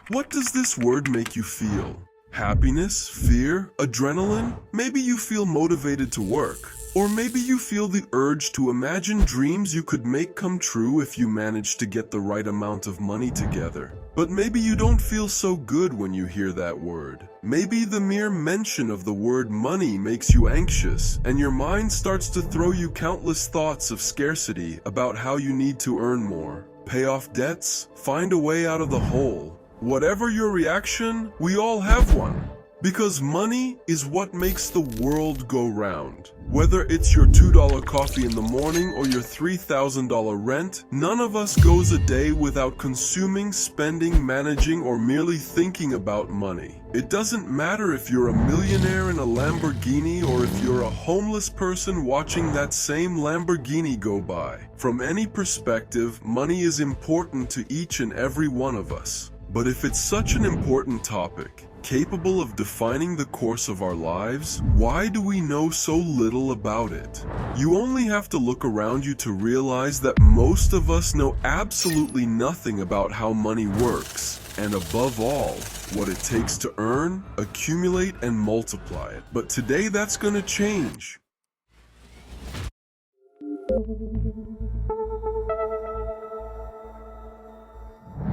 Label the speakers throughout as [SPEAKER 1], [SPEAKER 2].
[SPEAKER 1] What does this word make you feel? Happiness, fear, adrenaline? Maybe you feel motivated to work. Or maybe you feel the urge to imagine dreams you could make come true if you manage to get the right amount of money together. But maybe you don't feel so good when you hear that word. Maybe the mere mention of the word money makes you anxious, and your mind starts to throw you countless thoughts of scarcity about how you need to earn more, pay off debts, find a way out of the hole. Whatever your reaction, we all have one. Because money is what makes the world go round. Whether it's your $2 coffee in the morning or your $3,000 rent, none of us goes a day without consuming, spending, managing, or merely thinking about money. It doesn't matter if you're a millionaire in a Lamborghini or if you're a homeless person watching that same Lamborghini go by. From any perspective, money is important to each and every one of us. But if it's such an important topic, capable of defining the course of our lives, why do we know so little about it? You only have to look around you to realize that most of us know absolutely nothing about how money works, and above all, what it takes to earn, accumulate, and multiply it. But today that's gonna change.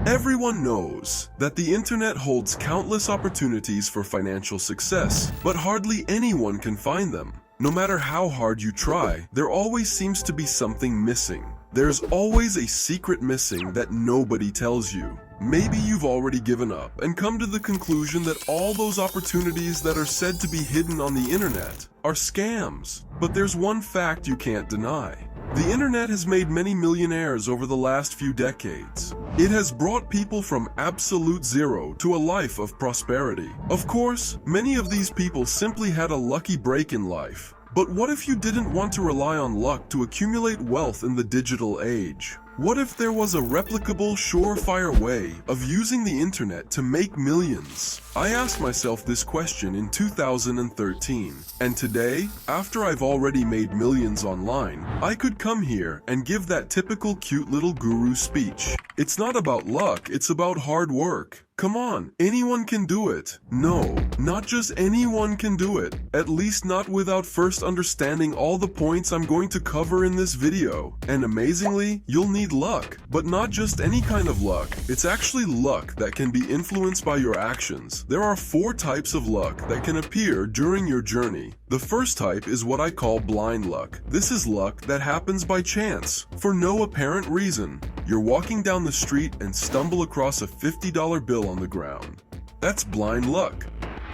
[SPEAKER 1] Everyone knows that the internet holds countless opportunities for financial success, but hardly anyone can find them. No matter how hard you try, there always seems to be something missing. There's always a secret missing that nobody tells you. Maybe you've already given up and come to the conclusion that all those opportunities that are said to be hidden on the internet are scams. But there's one fact you can't deny. The internet has made many millionaires over the last few decades. It has brought people from absolute zero to a life of prosperity. Of course, many of these people simply had a lucky break in life. But what if you didn't want to rely on luck to accumulate wealth in the digital age? What if there was a replicable, surefire way of using the internet to make millions? I asked myself this question in 2013, and today, after I've already made millions online, I could come here and give that typical cute little guru speech. It's not about luck, it's about hard work. Come on, anyone can do it. No, not just anyone can do it. At least not without first understanding all the points I'm going to cover in this video. And amazingly, you'll need luck. But not just any kind of luck. It's actually luck that can be influenced by your actions. There are 4 types of luck that can appear during your journey. The first type is what I call blind luck. This is luck that happens by chance, for no apparent reason. You're walking down the street and stumble across a $50 bill on the ground. That's blind luck.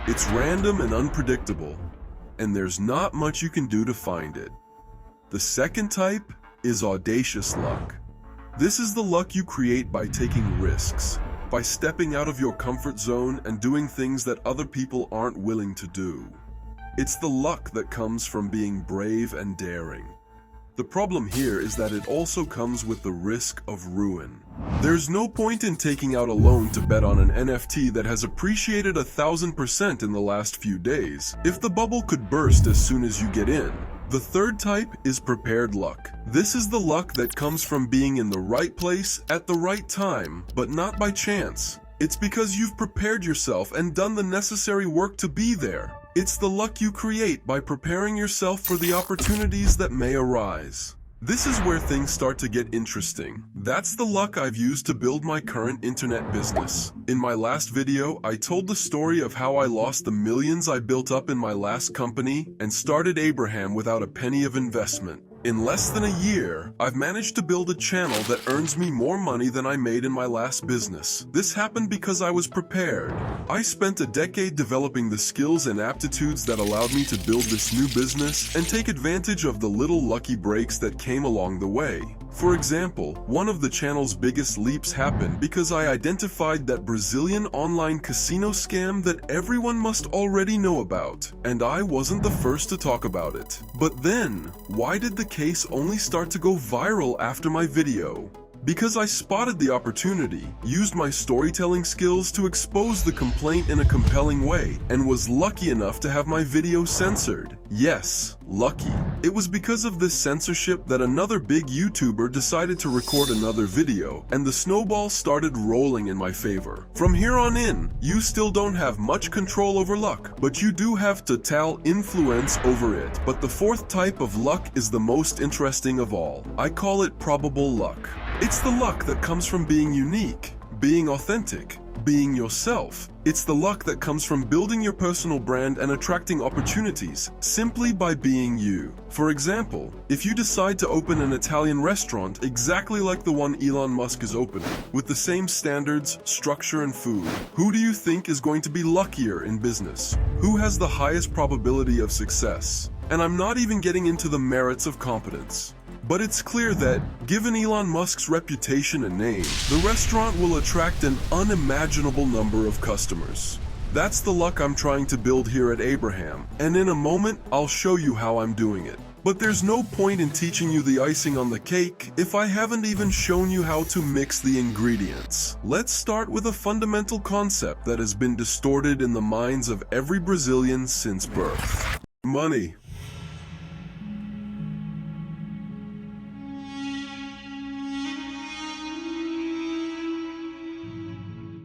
[SPEAKER 1] It's random and unpredictable, and there's not much you can do to find it. The second type is audacious luck. This is the luck you create by taking risks, by stepping out of your comfort zone and doing things that other people aren't willing to do. It's the luck that comes from being brave and daring. The problem here is that it also comes with the risk of ruin. There's no point in taking out a loan to bet on an NFT that has appreciated 1,000% in the last few days, if the bubble could burst as soon as you get in. The third type is prepared luck. This is the luck that comes from being in the right place at the right time, but not by chance. It's because you've prepared yourself and done the necessary work to be there. It's the luck you create by preparing yourself for the opportunities that may arise. This is where things start to get interesting. That's the luck I've used to build my current internet business. In my last video, I told the story of how I lost the millions I built up in my last company and started Abraham without a penny of investment. In less than a year, I've managed to build a channel that earns me more money than I made in my last business. This happened because I was prepared. I spent a decade developing the skills and aptitudes that allowed me to build this new business and take advantage of the little lucky breaks that came along the way. For example, one of the channel's biggest leaps happened because I identified that Brazilian online casino scam that everyone must already know about, and I wasn't the first to talk about it. But then, why did the case only start to go viral after my video? Because I spotted the opportunity, used my storytelling skills to expose the complaint in a compelling way, and was lucky enough to have my video censored. Yes, lucky. It was because of this censorship that another big YouTuber decided to record another video, and the snowball started rolling in my favor. From here on in, you still don't have much control over luck, but you do have total influence over it. But the fourth type of luck is the most interesting of all. I call it probable luck. It's the luck that comes from being unique, being authentic, being yourself. It's the luck that comes from building your personal brand and attracting opportunities simply by being you. For example, if you decide to open an Italian restaurant exactly like the one Elon Musk is opening, with the same standards, structure, and food, who do you think is going to be luckier in business? Who has the highest probability of success? And I'm not even getting into the merits of competence. But it's clear that, given Elon Musk's reputation and name, the restaurant will attract an unimaginable number of customers. That's the luck I'm trying to build here at Abraham, and in a moment, I'll show you how I'm doing it. But there's no point in teaching you the icing on the cake if I haven't even shown you how to mix the ingredients. Let's start with a fundamental concept that has been distorted in the minds of every Brazilian since birth. Money.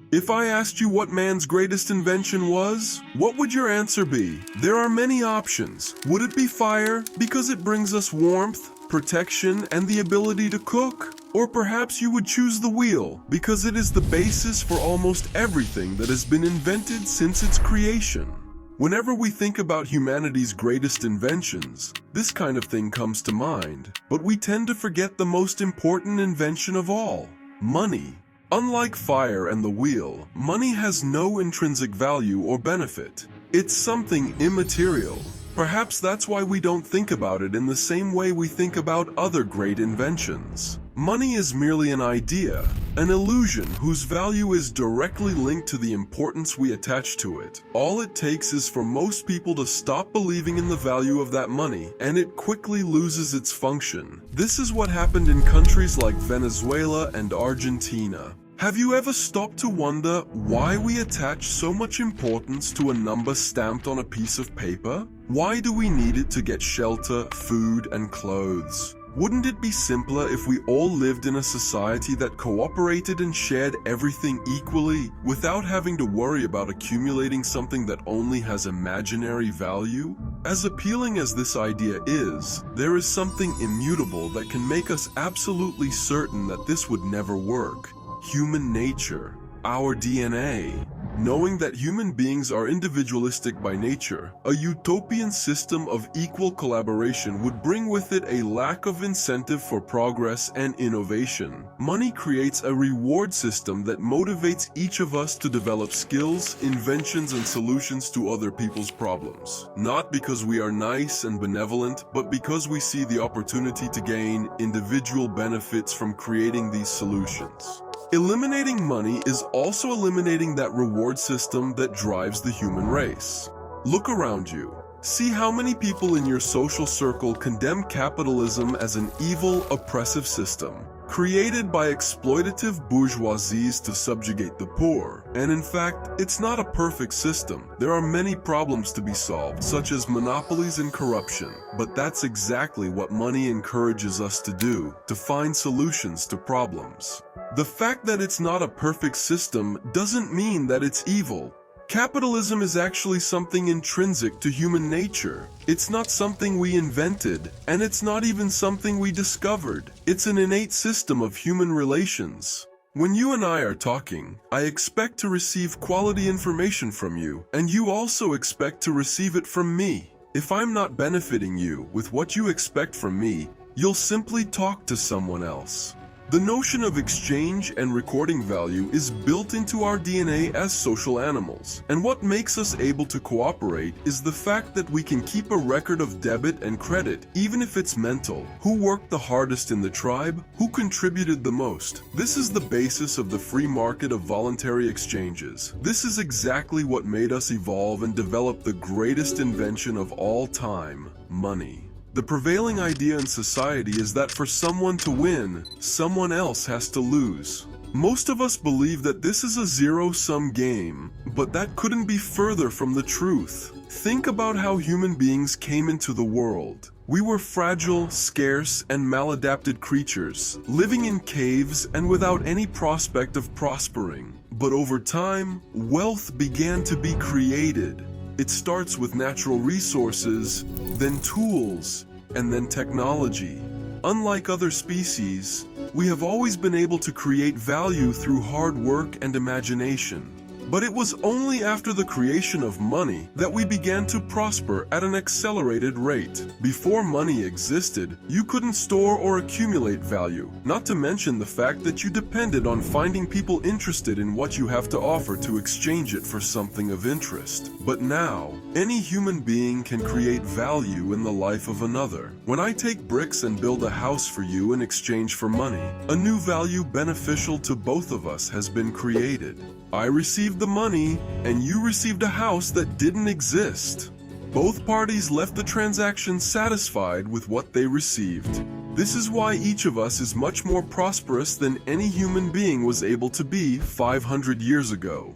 [SPEAKER 1] If I asked you what man's greatest invention was, what would your answer be? There are many options. Would it be fire, because it brings us warmth, protection, and the ability to cook? Or perhaps you would choose the wheel, because it is the basis for almost everything that has been invented since its creation. Whenever we think about humanity's greatest inventions, this kind of thing comes to mind, but we tend to forget the most important invention of all: money. Unlike fire and the wheel, money has no intrinsic value or benefit. It's something immaterial. Perhaps that's why we don't think about it in the same way we think about other great inventions. Money is merely an idea, an illusion whose value is directly linked to the importance we attach to it. All it takes is for most people to stop believing in the value of that money, and it quickly loses its function. This is what happened in countries like Venezuela and Argentina. Have you ever stopped to wonder why we attach so much importance to a number stamped on a piece of paper? Why do we need it to get shelter, food, and clothes? Wouldn't it be simpler if we all lived in a society that cooperated and shared everything equally, without having to worry about accumulating something that only has imaginary value? As appealing as this idea is, there is something immutable that can make us absolutely certain that this would never work. Human nature, our DNA. Knowing that human beings are individualistic by nature, a utopian system of equal collaboration would bring with it a lack of incentive for progress and innovation. Money creates a reward system that motivates each of us to develop skills, inventions, and solutions to other people's problems. Not because we are nice and benevolent, but because we see the opportunity to gain individual benefits from creating these solutions. Eliminating money is also eliminating that reward system that drives the human race. Look around you. See how many people in your social circle condemn capitalism as an evil, oppressive system, created by exploitative bourgeoisies to subjugate the poor. And in fact, it's not a perfect system. There are many problems to be solved, such as monopolies and corruption. But that's exactly what money encourages us to do, to find solutions to problems. The fact that it's not a perfect system doesn't mean that it's evil. Capitalism is actually something intrinsic to human nature. It's not something we invented, and it's not even something we discovered. It's an innate system of human relations. When you and I are talking, I expect to receive quality information from you, and you also expect to receive it from me. If I'm not benefiting you with what you expect from me, you'll simply talk to someone else. The notion of exchange and recording value is built into our DNA as social animals, and what makes us able to cooperate is the fact that we can keep a record of debit and credit, even if it's mental. Who worked the hardest in the tribe? Who contributed the most? This is the basis of the free market of voluntary exchanges. This is exactly what made us evolve and develop the greatest invention of all time: money. The prevailing idea in society is that for someone to win, someone else has to lose. Most of us believe that this is a zero-sum game, but that couldn't be further from the truth. Think about how human beings came into the world. We were fragile, scarce, and maladapted creatures, living in caves and without any prospect of prospering. But over time, wealth began to be created. It starts with natural resources, then tools, and then technology. Unlike other species, we have always been able to create value through hard work and imagination. But it was only after the creation of money that we began to prosper at an accelerated rate. Before money existed, you couldn't store or accumulate value, not to mention the fact that you depended on finding people interested in what you have to offer to exchange it for something of interest. But now, any human being can create value in the life of another. When I take bricks and build a house for you in exchange for money, a new value beneficial to both of us has been created. I received the money, and you received a house that didn't exist. Both parties left the transaction satisfied with what they received. This is why each of us is much more prosperous than any human being was able to be 500 years ago.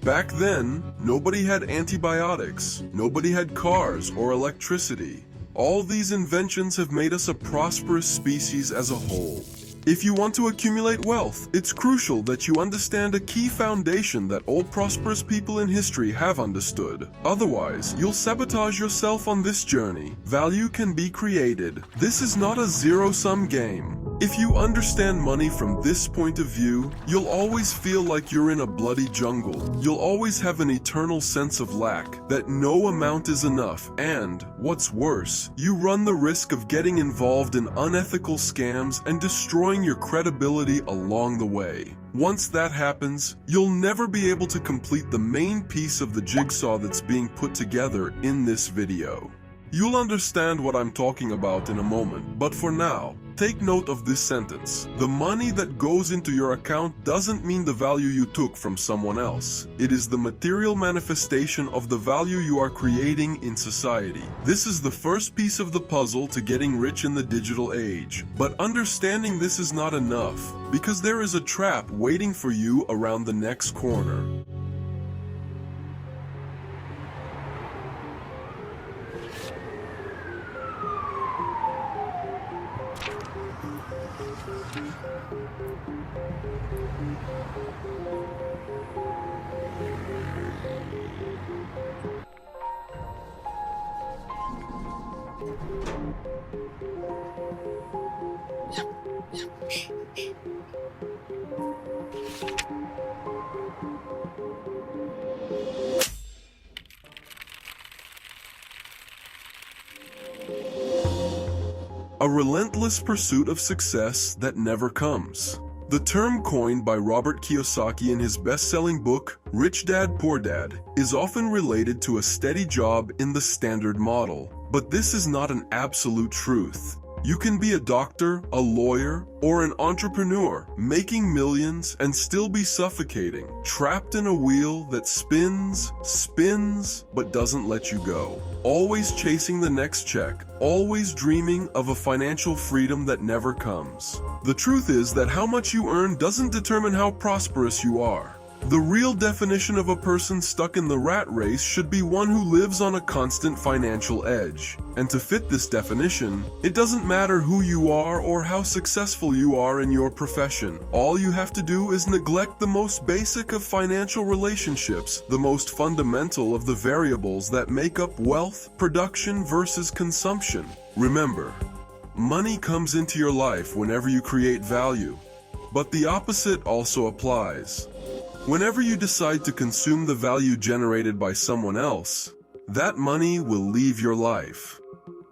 [SPEAKER 1] Back then, nobody had antibiotics, nobody had cars or electricity. All these inventions have made us a prosperous species as a whole. If you want to accumulate wealth, it's crucial that you understand a key foundation that all prosperous people in history have understood. Otherwise, you'll sabotage yourself on this journey. Value can be created. This is not a zero-sum game. If you understand money from this point of view, you'll always feel like you're in a bloody jungle. You'll always have an eternal sense of lack, that no amount is enough, and, what's worse, you run the risk of getting involved in unethical scams and destroying your credibility along the way. Once that happens, you'll never be able to complete the main piece of the jigsaw that's being put together in this video. You'll understand what I'm talking about in a moment, but for now, take note of this sentence. The money that goes into your account doesn't mean the value you took from someone else. It is the material manifestation of the value you are creating in society. This is the first piece of the puzzle to getting rich in the digital age. But understanding this is not enough, because there is a trap waiting for you around the next corner. A relentless pursuit of success that never comes. The term coined by Robert Kiyosaki in his best-selling book, Rich Dad, Poor Dad, is often related to a steady job in the standard model. But this is not an absolute truth. You can be a doctor, a lawyer, or an entrepreneur, making millions and still be suffocating, trapped in a wheel that spins, but doesn't let you go. Always chasing the next check, always dreaming of a financial freedom that never comes. The truth is that how much you earn doesn't determine how prosperous you are. The real definition of a person stuck in the rat race should be one who lives on a constant financial edge. And to fit this definition, it doesn't matter who you are or how successful you are in your profession. All you have to do is neglect the most basic of financial relationships, the most fundamental of the variables that make up wealth, production versus consumption. Remember, money comes into your life whenever you create value, but the opposite also applies. Whenever you decide to consume the value generated by someone else, that money will leave your life.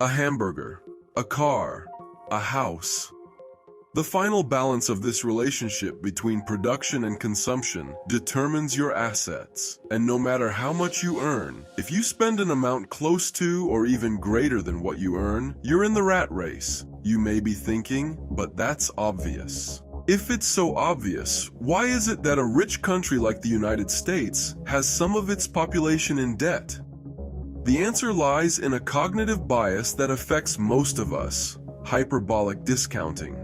[SPEAKER 1] A hamburger, a car, a house. The final balance of this relationship between production and consumption determines your assets. And no matter how much you earn, if you spend an amount close to or even greater than what you earn, you're in the rat race. You may be thinking, but that's obvious. If it's so obvious, why is it that a rich country like the United States has some of its population in debt? The answer lies in a cognitive bias that affects most of us: hyperbolic discounting.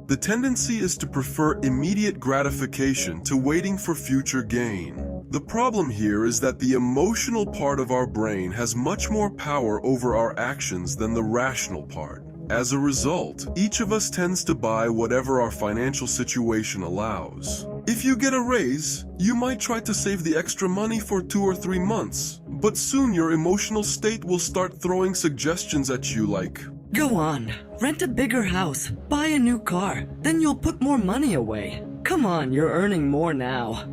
[SPEAKER 1] The tendency is to prefer immediate gratification to waiting for future gain. The problem here is that the emotional part of our brain has much more power over our actions than the rational part. As a result, each of us tends to buy whatever our financial situation allows. If you get a raise, you might try to save the extra money for 2 or 3 months, but soon your emotional state will start throwing suggestions at you like,
[SPEAKER 2] "Go on, rent a bigger house, buy a new car, then you'll put more money away. Come on, you're earning more now."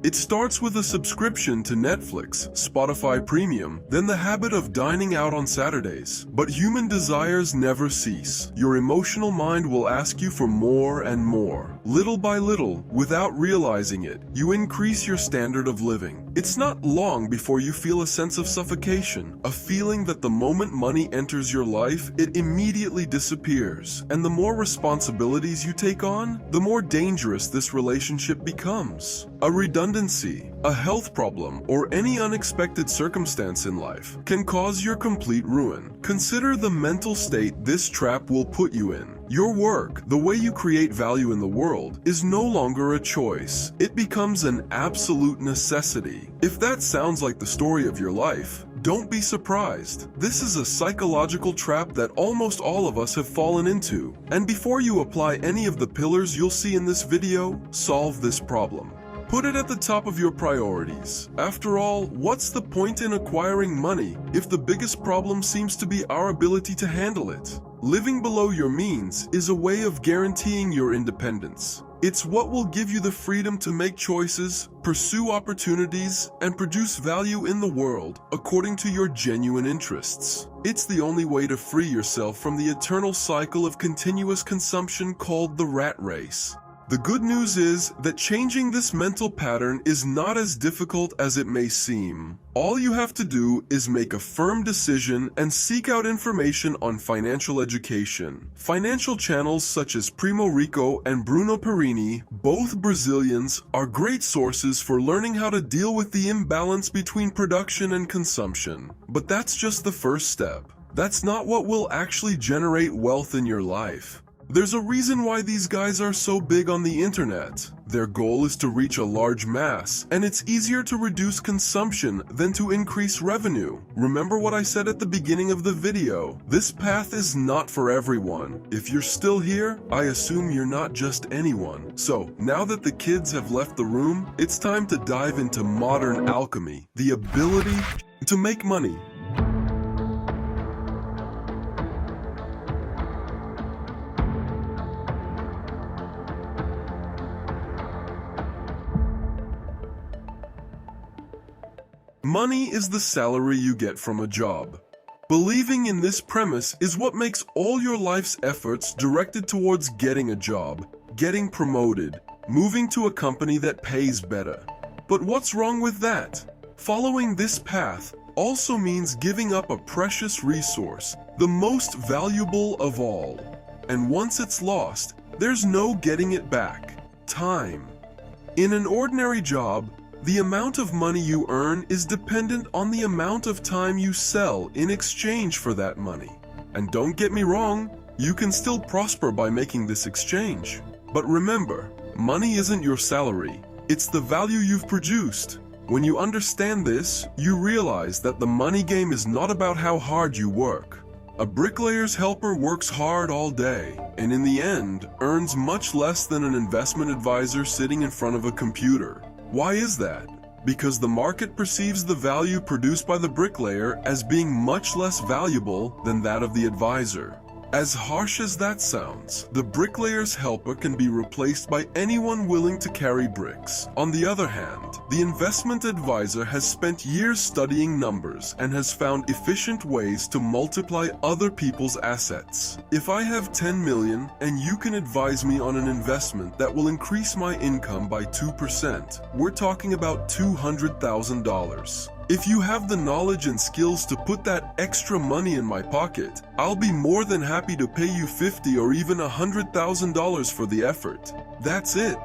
[SPEAKER 1] It starts with a subscription to Netflix, Spotify Premium, then the habit of dining out on Saturdays. But human desires never cease. Your emotional mind will ask you for more and more. Little by little, without realizing it, you increase your standard of living. It's not long before you feel a sense of suffocation, a feeling that the moment money enters your life, it immediately disappears. And the more responsibilities you take on, the more dangerous this relationship becomes. A redundancy, a health problem, or any unexpected circumstance in life can cause your complete ruin. Consider the mental state this trap will put you in. Your work, the way you create value in the world, is no longer a choice. It becomes an absolute necessity. If that sounds like the story of your life, don't be surprised. This is a psychological trap that almost all of us have fallen into. And before you apply any of the pillars you'll see in this video, solve this problem. Put it at the top of your priorities. After all, what's the point in acquiring money if the biggest problem seems to be our ability to handle it? Living below your means is a way of guaranteeing your independence. It's what will give you the freedom to make choices, pursue opportunities, and produce value in the world according to your genuine interests. It's the only way to free yourself from the eternal cycle of continuous consumption called the rat race. The good news is that changing this mental pattern is not as difficult as it may seem. All you have to do is make a firm decision and seek out information on financial education. Financial channels such as Primo Rico and Bruno Perini, both Brazilians, are great sources for learning how to deal with the imbalance between production and consumption. But that's just the first step. That's not what will actually generate wealth in your life. There's a reason why these guys are so big on the internet. Their goal is to reach a large mass, and it's easier to reduce consumption than to increase revenue. Remember what I said at the beginning of the video? This path is not for everyone. If you're still here, I assume you're not just anyone. So, now that the kids have left the room, it's time to dive into modern alchemy, the ability to make money. Money is the salary you get from a job. Believing in this premise is what makes all your life's efforts directed towards getting a job, getting promoted, moving to a company that pays better. But what's wrong with that? Following this path also means giving up a precious resource, the most valuable of all. And once it's lost, there's no getting it back: time. In an ordinary job, the amount of money you earn is dependent on the amount of time you sell in exchange for that money. And don't get me wrong, you can still prosper by making this exchange. But remember, money isn't your salary, it's the value you've produced. When you understand this, you realize that the money game is not about how hard you work. A bricklayer's helper works hard all day, and in the end, earns much less than an investment advisor sitting in front of a computer. Why is that? Because the market perceives the value produced by the bricklayer as being much less valuable than that of the advisor. As harsh as that sounds, the bricklayer's helper can be replaced by anyone willing to carry bricks. On the other hand, the investment advisor has spent years studying numbers and has found efficient ways to multiply other people's assets. If I have 10 million and you can advise me on an investment that will increase my income by 2%, we're talking about $200,000. If you have the knowledge and skills to put that extra money in my pocket, I'll be more than happy to pay you $50,000 or even $100,000 for the effort. That's it.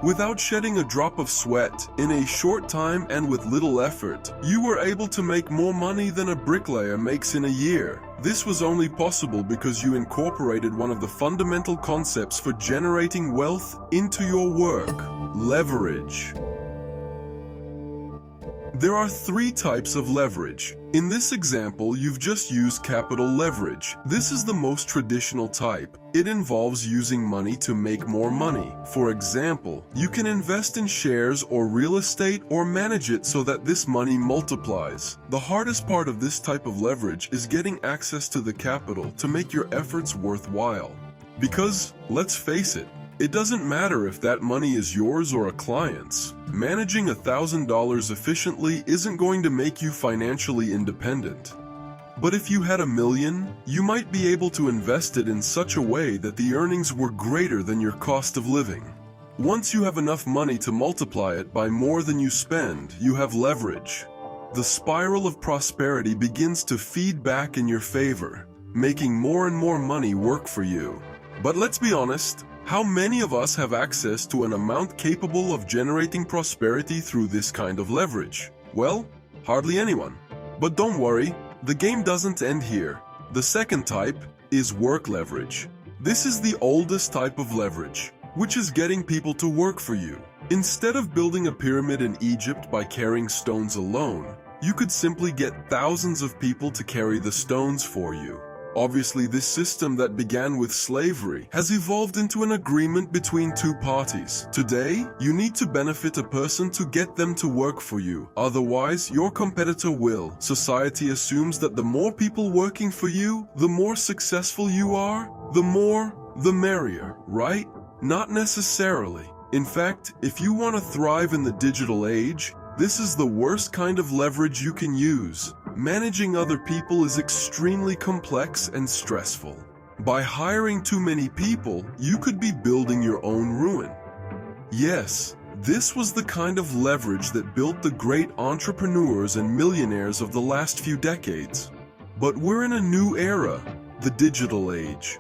[SPEAKER 1] Without shedding a drop of sweat, in a short time and with little effort, you were able to make more money than a bricklayer makes in a year. This was only possible because you incorporated one of the fundamental concepts for generating wealth into your work: leverage. There are 3 types of leverage. In this example, you've just used capital leverage. This is the most traditional type. It involves using money to make more money. For example, you can invest in shares or real estate or manage it so that this money multiplies. The hardest part of this type of leverage is getting access to the capital to make your efforts worthwhile. Because, let's face it, it doesn't matter if that money is yours or a client's. Managing $1,000 efficiently isn't going to make you financially independent. But if you had $1 million, you might be able to invest it in such a way that the earnings were greater than your cost of living. Once you have enough money to multiply it by more than you spend, you have leverage. The spiral of prosperity begins to feed back in your favor, making more and more money work for you. But let's be honest, how many of us have access to an amount capable of generating prosperity through this kind of leverage? Well, hardly anyone. But don't worry, the game doesn't end here. The second type is work leverage. This is the oldest type of leverage, which is getting people to work for you. Instead of building a pyramid in Egypt by carrying stones alone, you could simply get thousands of people to carry the stones for you. Obviously, this system that began with slavery has evolved into an agreement between 2 parties. Today, you need to benefit a person to get them to work for you. Otherwise, your competitor will. Society assumes that the more people working for you, the more successful you are, the merrier, right? Not necessarily. In fact, if you want to thrive in the digital age, this is the worst kind of leverage you can use. Managing other people is extremely complex and stressful. By hiring too many people, you could be building your own ruin. Yes, this was the kind of leverage that built the great entrepreneurs and millionaires of the last few decades. But we're in a new era, the digital age.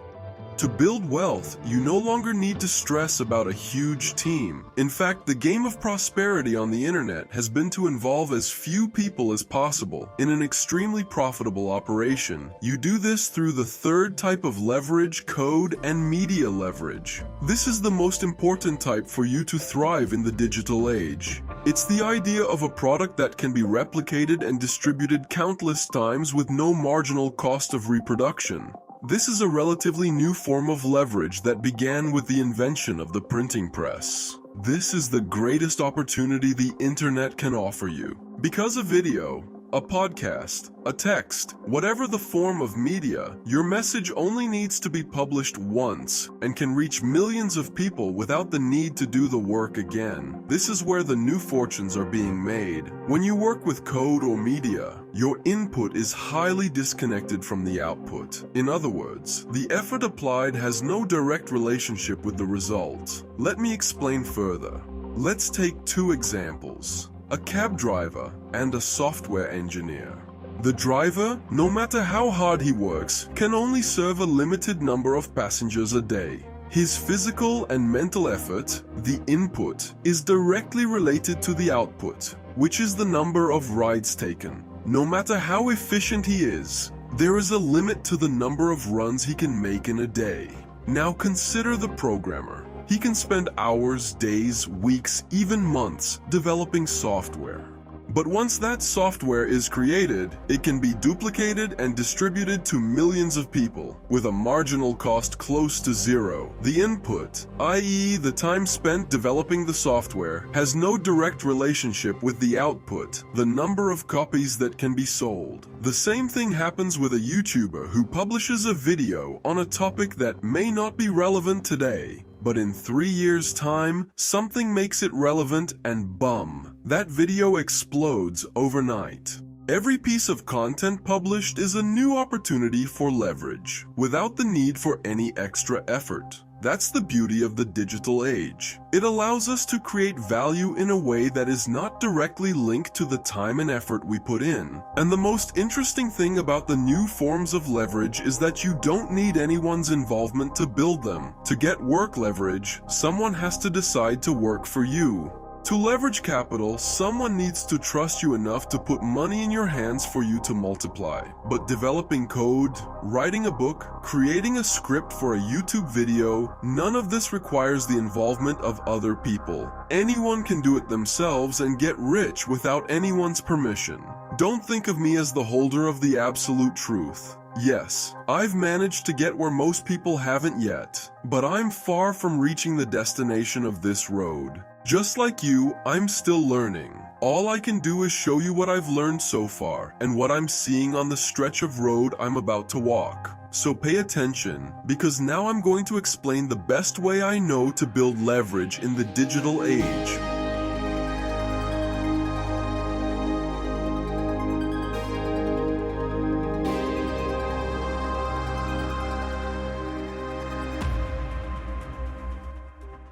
[SPEAKER 1] To build wealth, you no longer need to stress about a huge team. In fact, the game of prosperity on the internet has been to involve as few people as possible in an extremely profitable operation. You do this through the third type of leverage, code and media leverage. This is the most important type for you to thrive in the digital age. It's the idea of a product that can be replicated and distributed countless times with no marginal cost of reproduction. This is a relatively new form of leverage that began with the invention of the printing press. This is the greatest opportunity the internet can offer you. Because a video, a podcast, a text, whatever the form of media, your message only needs to be published once and can reach millions of people without the need to do the work again. This is where the new fortunes are being made. When you work with code or media, your input is highly disconnected from the output. In other words, the effort applied has no direct relationship with the result. Let me explain further. Let's take 2 examples. A cab driver and a software engineer. The driver, no matter how hard he works, can only serve a limited number of passengers a day. His physical and mental effort, the input, is directly related to the output, which is the number of rides taken. No matter how efficient he is, there is a limit to the number of runs he can make in a day. Now consider the programmer. He can spend hours, days, weeks, even months developing software. But once that software is created, it can be duplicated and distributed to millions of people with a marginal cost close to zero. The input, i.e. the time spent developing the software, has no direct relationship with the output, the number of copies that can be sold. The same thing happens with a YouTuber who publishes a video on a topic that may not be relevant today. But in 3 years' time, something makes it relevant and bum, that video explodes overnight. Every piece of content published is a new opportunity for leverage, without the need for any extra effort. That's the beauty of the digital age. It allows us to create value in a way that is not directly linked to the time and effort we put in. And the most interesting thing about the new forms of leverage is that you don't need anyone's involvement to build them. To get work leverage, someone has to decide to work for you. To leverage capital, someone needs to trust you enough to put money in your hands for you to multiply. But developing code, writing a book, creating a script for a YouTube video, none of this requires the involvement of other people. Anyone can do it themselves and get rich without anyone's permission. Don't think of me as the holder of the absolute truth. Yes, I've managed to get where most people haven't yet, but I'm far from reaching the destination of this road. Just like you, I'm still learning. All I can do is show you what I've learned so far and what I'm seeing on the stretch of road I'm about to walk. So pay attention, because now I'm going to explain the best way I know to build leverage in the digital age.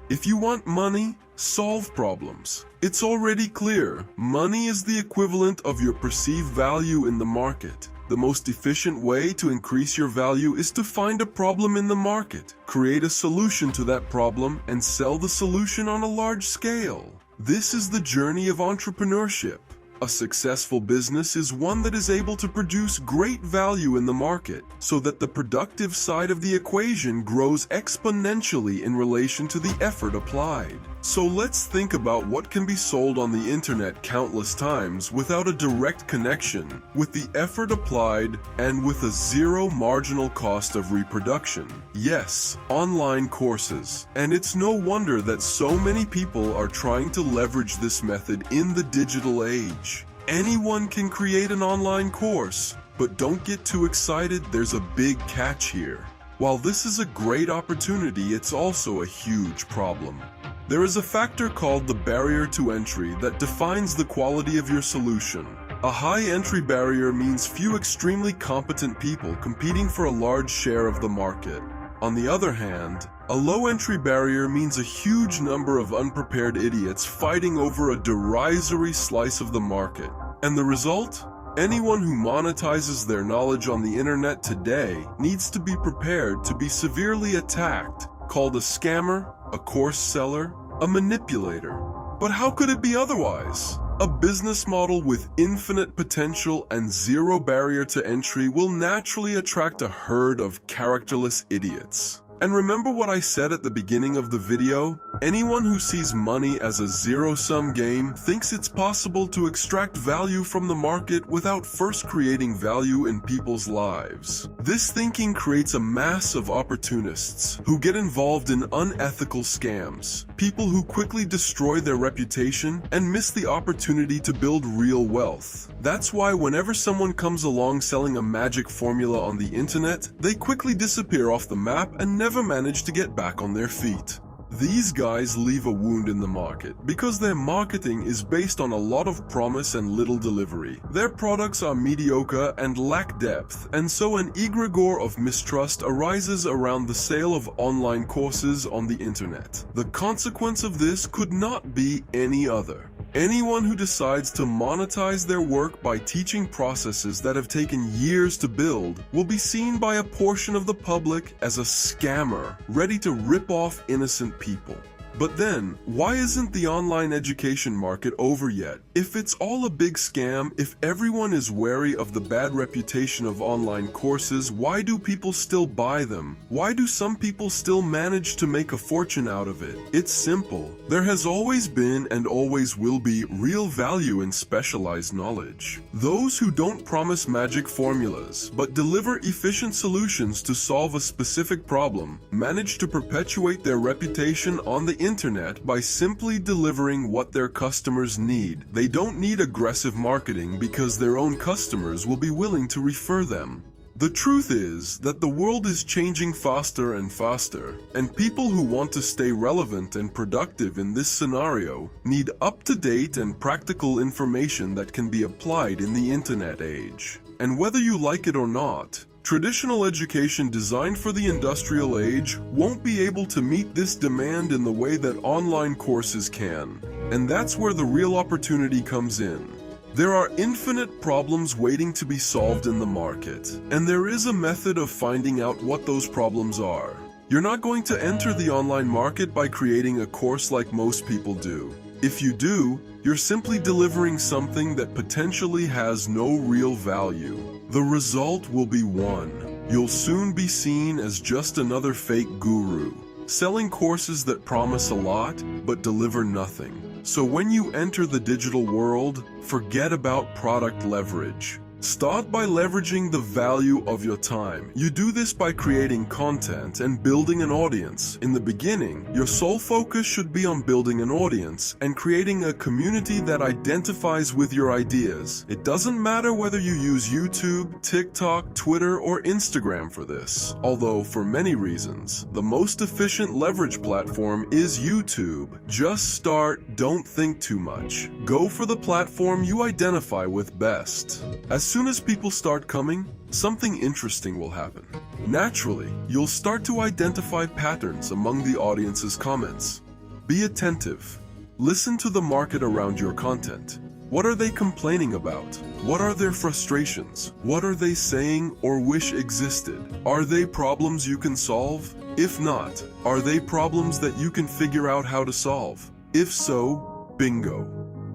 [SPEAKER 1] If you want money, solve problems. It's already clear. Money is the equivalent of your perceived value in the market. The most efficient way to increase your value is to find a problem in the market, create a solution to that problem, and sell the solution on a large scale. This is the journey of entrepreneurship. A successful business is one that is able to produce great value in the market, so that the productive side of the equation grows exponentially in relation to the effort applied. So let's think about what can be sold on the internet countless times without a direct connection, with the effort applied, and with a zero marginal cost of reproduction. Yes, online courses. And it's no wonder that so many people are trying to leverage this method in the digital age. Anyone can create an online course, but don't get too excited, there's a big catch here. While this is a great opportunity, it's also a huge problem. There is a factor called the barrier to entry that defines the quality of your solution. A high entry barrier means few extremely competent people competing for a large share of the market. On the other hand, a low entry barrier means a huge number of unprepared idiots fighting over a derisory slice of the market. And the result? Anyone who monetizes their knowledge on the internet today needs to be prepared to be severely attacked, called a scammer, a course seller, a manipulator. But how could it be otherwise? A business model with infinite potential and zero barrier to entry will naturally attract a herd of characterless idiots. And remember what I said at the beginning of the video? Anyone who sees money as a zero-sum game thinks it's possible to extract value from the market without first creating value in people's lives. This thinking creates a mass of opportunists who get involved in unethical scams, people who quickly destroy their reputation and miss the opportunity to build real wealth. That's why whenever someone comes along selling a magic formula on the internet, they quickly disappear off the map and never manage to get back on their feet. These guys leave a wound in the market because their marketing is based on a lot of promise and little delivery. Their products are mediocre and lack depth, and so an egregore of mistrust arises around the sale of online courses on the internet. The consequence of this could not be any other. Anyone who decides to monetize their work by teaching processes that have taken years to build will be seen by a portion of the public as a scammer, ready to rip off innocent people. But then, why isn't the online education market over yet? If it's all a big scam, if everyone is wary of the bad reputation of online courses, why do people still buy them? Why do some people still manage to make a fortune out of it? It's simple. There has always been and always will be real value in specialized knowledge. Those who don't promise magic formulas, but deliver efficient solutions to solve a specific problem, manage to perpetuate their reputation on the internet by simply delivering what their customers need. They don't need aggressive marketing because their own customers will be willing to refer them. The truth is that the world is changing faster and faster, and people who want to stay relevant and productive in this scenario need up-to-date and practical information that can be applied in the internet age. And whether you like it or not, traditional education designed for the industrial age won't be able to meet this demand in the way that online courses can. And that's where the real opportunity comes in. There are infinite problems waiting to be solved in the market, and there is a method of finding out what those problems are. You're not going to enter the online market by creating a course like most people do. If you do, you're simply delivering something that potentially has no real value. The result will be one. You'll soon be seen as just another fake guru, selling courses that promise a lot but deliver nothing. So when you enter the digital world, forget about product leverage. Start by leveraging the value of your time. You do this by creating content and building an audience. In the beginning, your sole focus should be on building an audience and creating a community that identifies with your ideas. It doesn't matter whether you use YouTube, TikTok, Twitter, or Instagram for this. Although, for many reasons, the most efficient leverage platform is YouTube. Just start, don't think too much. Go for the platform you identify with best. As soon as people start coming, something interesting will happen. Naturally, you'll start to identify patterns among the audience's comments. Be attentive. Listen to the market around your content. What are they complaining about? What are their frustrations? What are they saying or wish existed? Are they problems you can solve? If not, are they problems that you can figure out how to solve? If so, bingo.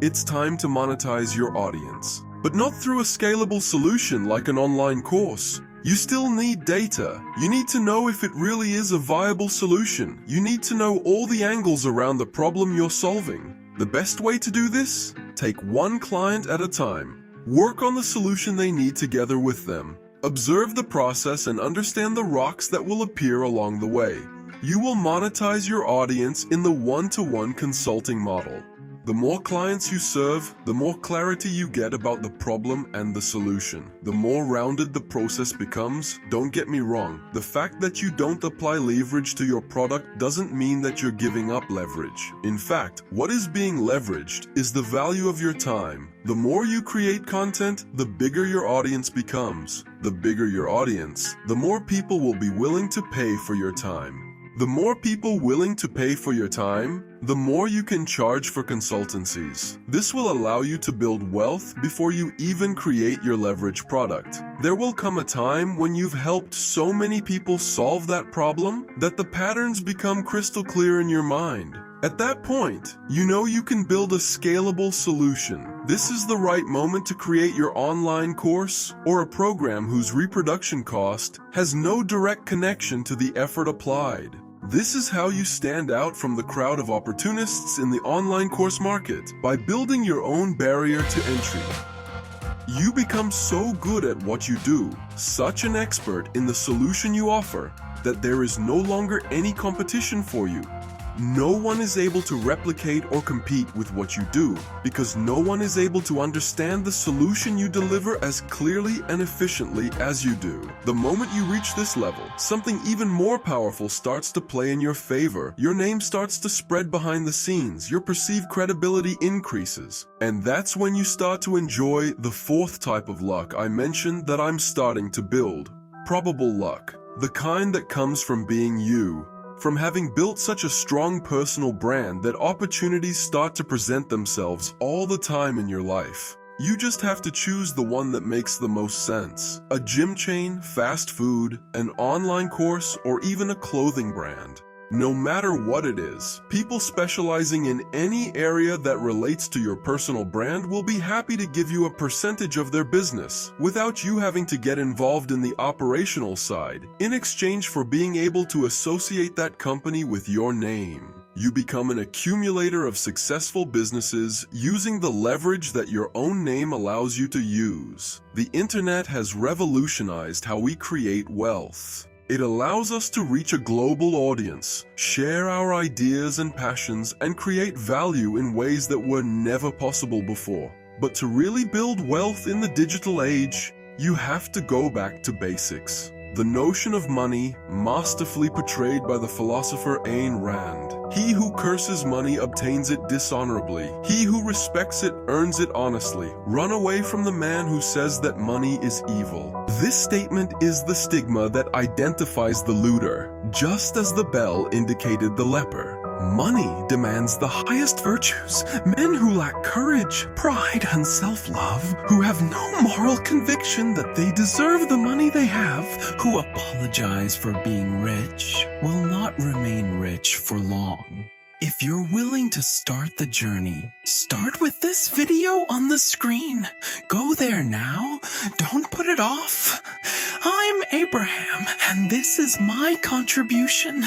[SPEAKER 1] It's time to monetize your audience. But not through a scalable solution like an online course. You still need data. You need to know if it really is a viable solution. You need to know all the angles around the problem you're solving. The best way to do this? Take one client at a time. Work on the solution they need together with them. Observe the process and understand the rocks that will appear along the way. You will monetize your audience in the one-to-one consulting model. The more clients you serve, the more clarity you get about the problem and the solution. The more rounded the process becomes. Don't get me wrong, the fact that you don't apply leverage to your product doesn't mean that you're giving up leverage. In fact, what is being leveraged is the value of your time. The more you create content, the bigger your audience becomes. The bigger your audience, the more people will be willing to pay for your time. The more people willing to pay for your time, the more you can charge for consultancies. This will allow you to build wealth before you even create your leverage product. There will come a time when you've helped so many people solve that problem that the patterns become crystal clear in your mind. At that point, you know you can build a scalable solution. This is the right moment to create your online course or a program whose reproduction cost has no direct connection to the effort applied. This is how you stand out from the crowd of opportunists in the online course market, by building your own barrier to entry. You become so good at what you do, such an expert in the solution you offer, that there is no longer any competition for you. No one is able to replicate or compete with what you do, because no one is able to understand the solution you deliver as clearly and efficiently as you do. The moment you reach this level, something even more powerful starts to play in your favor. Your name starts to spread behind the scenes, your perceived credibility increases. And that's when you start to enjoy the fourth type of luck I mentioned that I'm starting to build. Probable luck. The kind that comes from being you. From having built such a strong personal brand that opportunities start to present themselves all the time in your life. You just have to choose the one that makes the most sense. A gym chain, fast food, an online course, or even a clothing brand. No matter what it is, people specializing in any area that relates to your personal brand will be happy to give you a percentage of their business without you having to get involved in the operational side, in exchange for being able to associate that company with your name. You become an accumulator of successful businesses using the leverage that your own name allows you to use. The internet has revolutionized how we create wealth. It allows us to reach a global audience, share our ideas and passions, and create value in ways that were never possible before. But to really build wealth in the digital age, You have to go back to basics. The notion of money, masterfully portrayed by the philosopher Ayn Rand. He who curses money obtains it dishonorably. He who respects it earns it honestly. Run away from the man who says that money is evil. This statement is the stigma that identifies the looter, just as the bell indicated the leper. Money demands the highest virtues. Men who lack courage, pride, and self-love, who have no moral conviction that they deserve the money they have, who apologize for being rich, will not remain rich for long. If you're willing to start the journey, start with this video on the screen. Go there now. Don't put it off. I'm Abraham, and this is my contribution.